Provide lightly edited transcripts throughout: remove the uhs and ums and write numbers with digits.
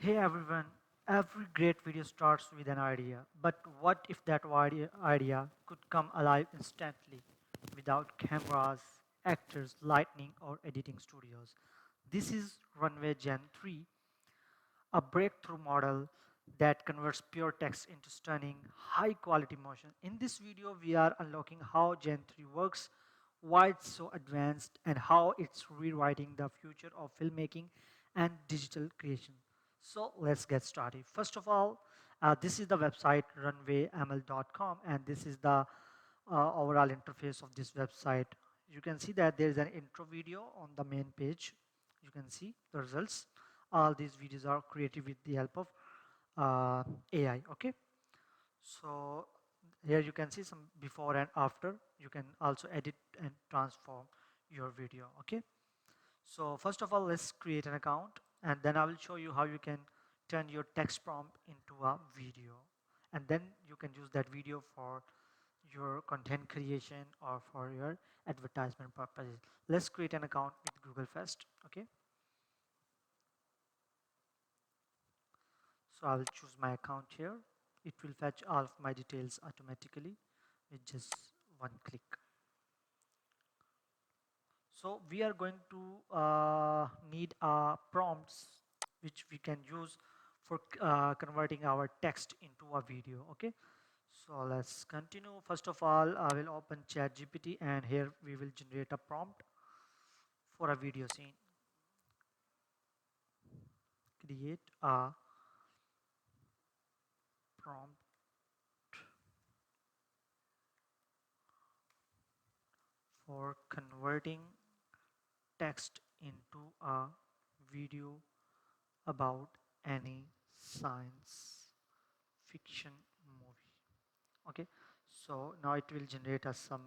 Hey everyone, every great video starts with an idea, but what if that idea could come alive instantly without cameras, actors, lighting, or editing studios? This is Runway Gen 3, a breakthrough model that converts pure text into stunning, high quality motion. In this video, we are unlocking how Gen 3 works, why it's so advanced, and how it's rewriting the future of filmmaking and digital creation. So let's get started. First of all, this is the website runwayml.com, and this is the overall interface of this website. You can see that there is an intro video on the main page. You can see the results. All these videos are created with the help of AI. Okay, so here you can see some before and after. You can also edit and transform your video. Okay, so first of all, let's create an account, and then I will show you how you can turn your text prompt into a video, and then you can use that video for your content creation or for your advertisement purposes. Let's create an account with Google first. Okay, so I will choose my account here. It will fetch all of my details automatically with just one click. So we are going to need prompts which we can use for converting our text into a video. Okay, so let's continue. First of all, I will open ChatGPT, and here we will generate a prompt for a video scene. Create a prompt for converting text into a video about any science fiction movie. Okay, so now it will generate us some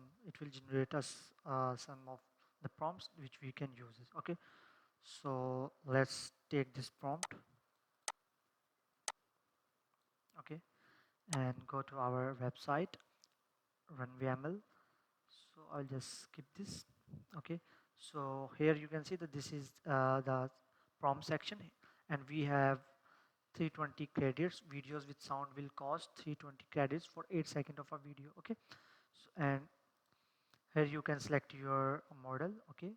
of the prompts which we can use. Okay, so let's take this prompt. Okay, and go to our website runwayml. So I'll just skip this. Okay, so here you can see that this is the prompt section, and we have 320 credits. Videos with sound will cost 320 credits for 8 seconds of a video. Okay, so, and here you can select your model. Okay,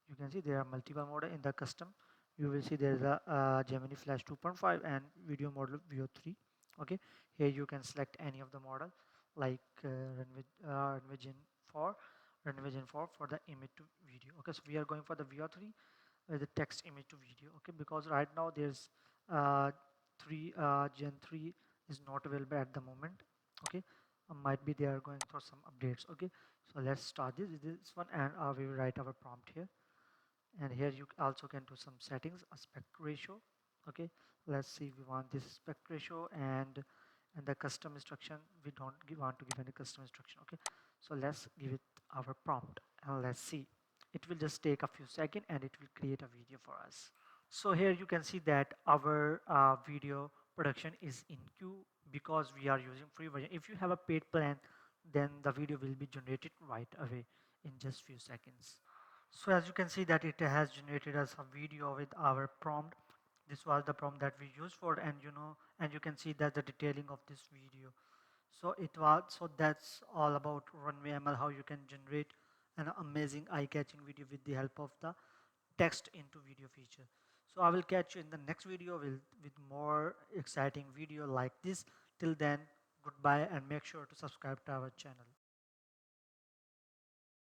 you can see there are multiple model in the custom. You will see there is a Gemini Flash 2.5 and video model Veo 3. Okay, here you can select any of the model like Runway Gen 4, Runway Gen 4 for the image to video. Okay, so we are going for the Veo 3 with the text image to video. Okay, because right now there's 3 Gen 3 is not available at the moment. Okay, might be they are going for some updates. Okay, so let's start this one, and we will write our prompt here. And here you also can do some settings, aspect ratio. Okay, let's see, we want this aspect ratio, and the custom instruction we don't want to give any custom instruction. Okay, so let's give it our prompt, and let's see. It will just take a few seconds, and it will create a video for us. So here you can see that our video production is in queue because we are using free version. If you have a paid plan, then the video will be generated right away in just few seconds. So as you can see that it has generated us a video with our prompt. This was the prompt that we used for, and and you can see that the detailing of this video. So that's all about Runway ML, how you can generate an amazing eye-catching video with the help of the text into video feature. So I will catch you in the next video with more exciting video like this. Till then, goodbye, and make sure to subscribe to our channel.